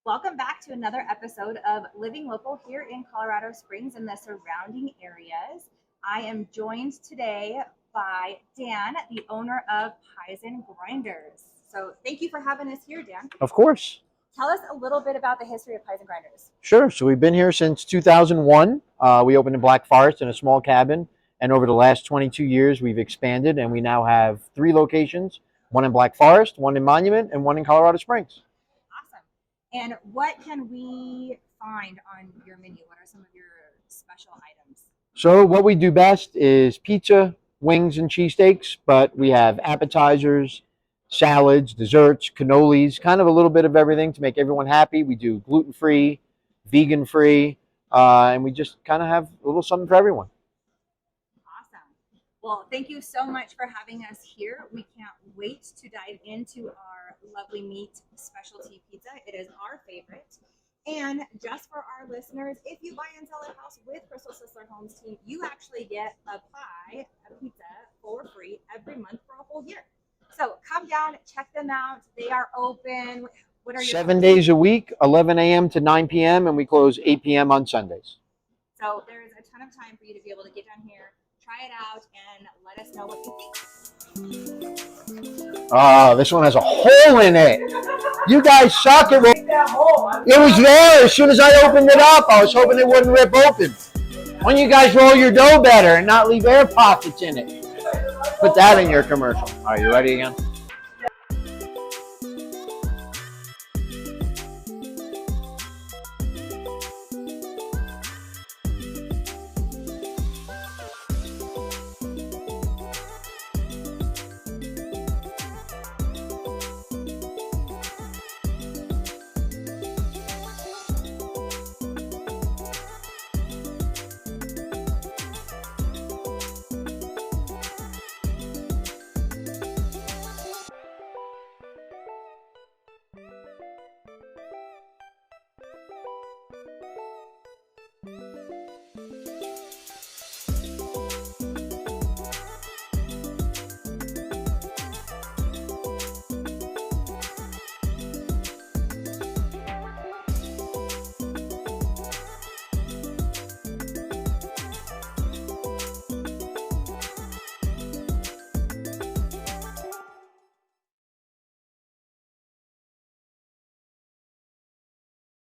Welcome back to another episode of Living Local here in Colorado Springs and the surrounding areas. I am joined today by Dan, the owner of Pies and Grinders. So thank you for having us here, Dan. Of course. Tell us a little bit about the history of Pies and Grinders. Sure. So we've been here since 2001. We opened in Black Forest in a small cabin. And over the last 22 years, we've expanded and we now have 3 locations, one in Black Forest, one in Monument, and one in Colorado Springs. And what can we find on your menu? What are some of your special items? So what we do best is pizza, wings, and cheesesteaks, but we have appetizers, salads, desserts, cannolis, kind of a little bit of everything to make everyone happy. We do gluten-free, vegan-free, and we just kind of have a little something for everyone. Awesome. Well, thank you so much for having us here. We can't wait to dive into our lovely meat specialty pizza. It is our favorite. And just for our listeners, if you buy and sell a house with Crystal Sisler Homes team, you actually get a pie, a pizza for free every month for a whole year. So come down, check them out. They are open. What are your 7 days a week, 11 a.m. to 9 p.m., and we close 8 p.m. on Sundays. So there is a ton of time for you to be able to get down here, try it out, and let us know what you think. Oh, this one has a hole in it. You guys suck at it. It was there as soon as I opened it up. I was hoping it wouldn't rip open. Why don't you guys roll your dough better and not leave air pockets in it? Put that in your commercial. Are you ready again?